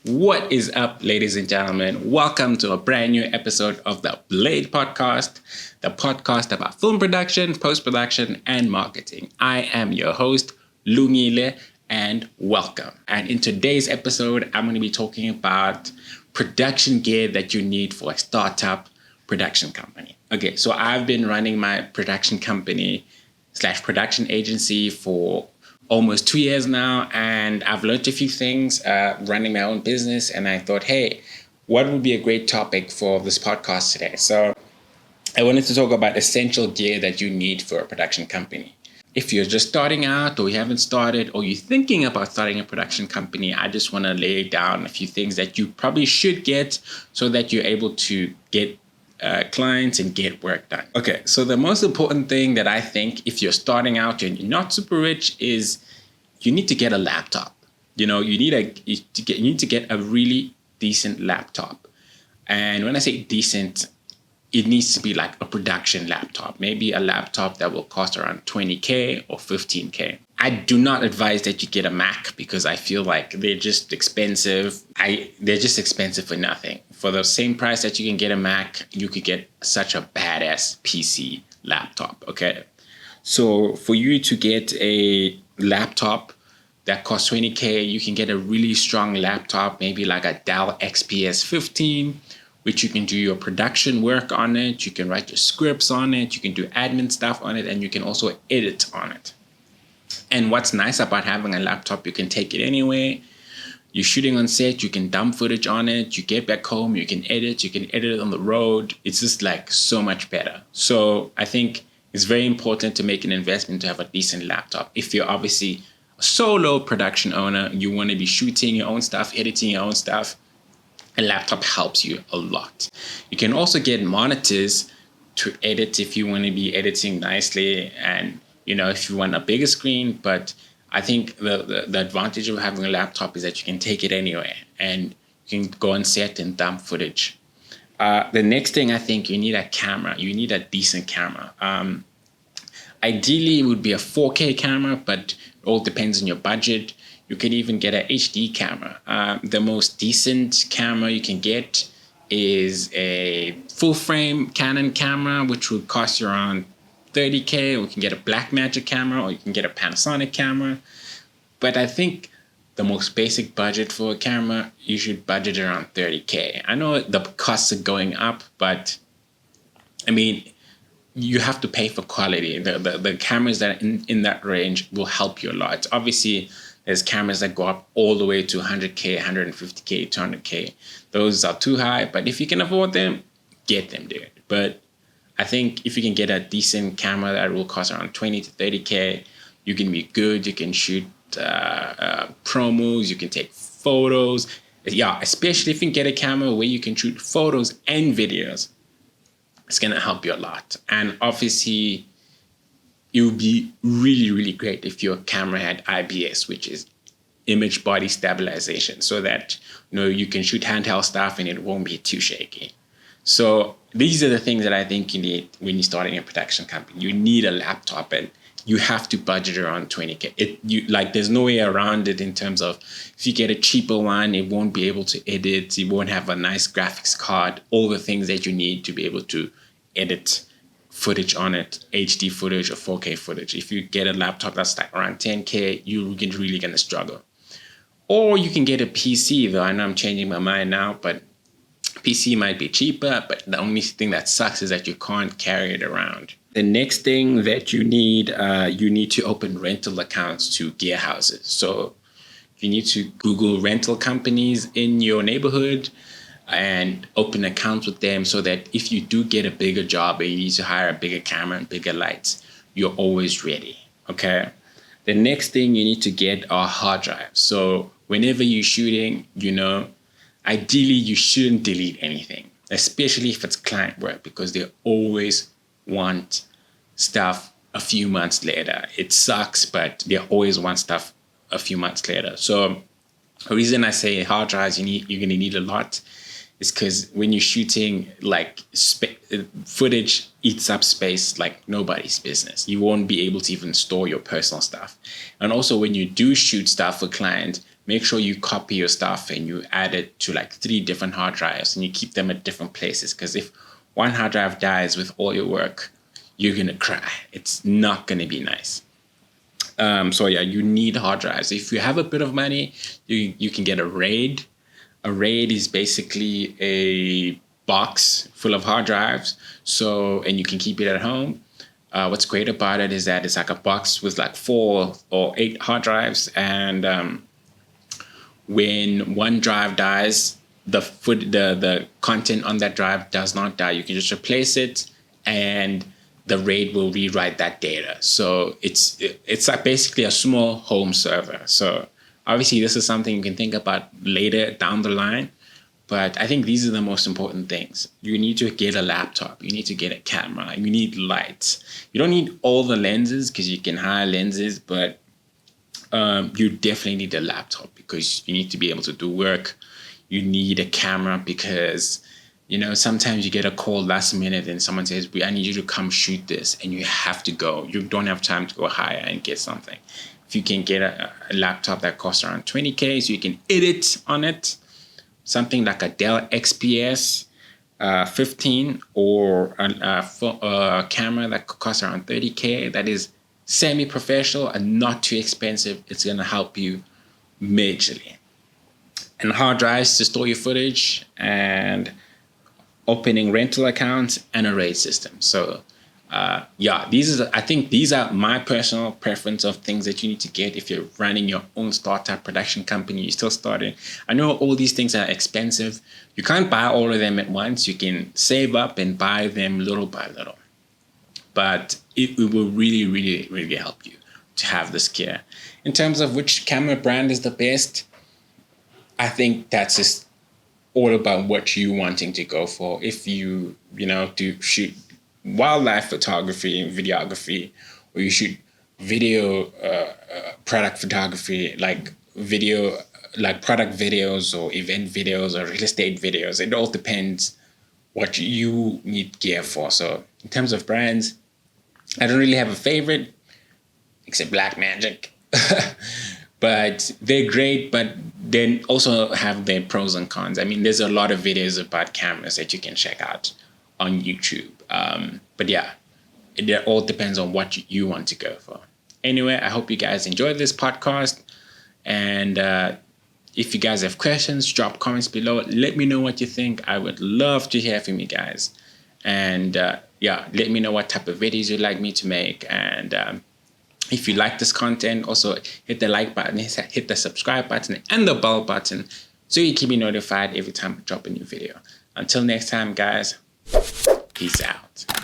What is up, ladies and gentlemen? Welcome to a brand new episode of the Blade Podcast, the podcast about film production, post-production, and marketing. I am your host, Lungile, and welcome. And in today's episode, I'm going to be talking about production gear that you need for a startup production company. Okay, so I've been running my production company / production agency for almost 2 years now, and I've learned a few things running my own business, and I thought, hey, what would be a great topic for this podcast today? So I wanted to talk about essential gear that you need for a production company. If you're just starting out, or you haven't started, or you're thinking about starting a production company, I just want to lay down a few things that you probably should get so that you're able to get clients and get work done. Okay, so the most important thing that I think if you're starting out and you're not super rich is you need to get a laptop. You need to get a really decent laptop. And when I say decent, it needs to be like a production laptop, maybe a laptop that will cost around 20K or 15K. I do not advise that you get a Mac because I feel like they're just expensive. They're just expensive for nothing. For the same price that you can get a Mac, you could get such a badass PC laptop, okay? So for you to get a laptop that costs 20K, you can get a really strong laptop, maybe like a Dell XPS 15, which you can do your production work on it. You can write your scripts on it. You can do admin stuff on it, and you can also edit on it. And what's nice about having a laptop, you can take it anywhere. You're shooting on set, you can dump footage on it. You get back home, you can edit it on the road. It's just like so much better. So I think it's very important to make an investment to have a decent laptop. If you're obviously a solo production owner, you want to be shooting your own stuff, editing your own stuff, a laptop helps you a lot. You can also get monitors to edit if you want to be editing nicely and if you want a bigger screen. But I think the advantage of having a laptop is that you can take it anywhere and you can go on set and dump footage. The next thing, I think you need a camera. You need a decent camera. Ideally, it would be a 4K camera, but it all depends on your budget. You can even get an HD camera. The most decent camera you can get is a full frame Canon camera, which would cost you around 30K, or you can get a Blackmagic camera, or you can get a Panasonic camera. But I think the most basic budget for a camera, you should budget around 30K. I know the costs are going up, but I mean, you have to pay for quality. The cameras that are in that range will help you a lot. Obviously, there's cameras that go up all the way to 100K, 150K, 200K. Those are too high, but if you can afford them, get them, dude. But I think if you can get a decent camera that will cost around 20 to 30K, you can be good. You can shoot promos. You can take photos. Yeah, especially if you can get a camera where you can shoot photos and videos, it's going to help you a lot. And obviously, it would be really, really great if your camera had IBS, which is image body stabilization, so that you can shoot handheld stuff and it won't be too shaky. So these are the things that I think you need when you're starting a production company. You need a laptop, and you have to budget around 20K. There's no way around it in terms of if you get a cheaper one, it won't be able to edit. It won't have a nice graphics card, all the things that you need to be able to edit footage on it, HD footage or 4K footage. If you get a laptop that's like around 10K, you're really going to struggle. Or you can get a PC, though. I know I'm changing my mind now, but PC might be cheaper, but the only thing that sucks is that you can't carry it around. The next thing that you need to open rental accounts to gear houses. So you need to Google rental companies in your neighborhood and open accounts with them so that if you do get a bigger job and you need to hire a bigger camera and bigger lights, you're always ready, okay? The next thing you need to get are hard drives. So whenever you're shooting, ideally you shouldn't delete anything, especially if it's client work, because they always want stuff a few months later. It sucks, but they always want stuff a few months later. So the reason I say hard drives you're going to need a lot is because when you're shooting, footage eats up space like nobody's business. You won't be able to even store your personal stuff. And also when you do shoot stuff for clients, make sure you copy your stuff and you add it to like 3 different hard drives and you keep them at different places. Because if one hard drive dies with all your work, you're going to cry. It's not going to be nice. So yeah, you need hard drives. If you have a bit of money, you can get a RAID. A RAID is basically a box full of hard drives. And you can keep it at home. What's great about it is that it's like a box with like 4 or 8 hard drives. And when one drive dies, the content on that drive does not die. You can just replace it, and the RAID will rewrite that data. So it's like basically a small home server. So obviously this is something you can think about later down the line, but I think these are the most important things. You need to get a laptop. You need to get a camera. You need lights. You don't need all the lenses because you can hire lenses, but you definitely need a laptop because you need to be able to do work. You need a camera because, you know, sometimes you get a call last minute and someone says, I need you to come shoot this, and you have to go. You don't have time to go hire and get something. If you can get a laptop that costs around 20K, so you can edit on it, something like a Dell XPS 15 or a camera that costs around 30K, that is semi-professional and not too expensive, it's going to help you majorly. And hard drives to store your footage, and opening rental accounts, and a RAID system. So I think these are my personal preference of things that you need to get if you're running your own startup production company. You're still starting. I know all these things are expensive. You can't buy all of them at once. You can save up and buy them little by little. But it will really, really, really help you to have this gear. In terms of which camera brand is the best, I think that's just all about what you're wanting to go for. If you do shoot wildlife photography and videography, or you shoot video product photography, like video, like product videos or event videos or real estate videos, it all depends what you need gear for. So in terms of brands, I don't really have a favorite except Blackmagic. But they're great, but they also have their pros and cons. I mean, there's a lot of videos about cameras that you can check out on YouTube. But yeah, it all depends on what you want to go for. Anyway, I hope you guys enjoyed this podcast. And if you guys have questions, drop comments below. Let me know what you think. I would love to hear from you guys. And let me know what type of videos you'd like me to make. And if you like this content, also hit the like button, hit the subscribe button, and the bell button so you can be notified every time I drop a new video. Until next time, guys, peace out.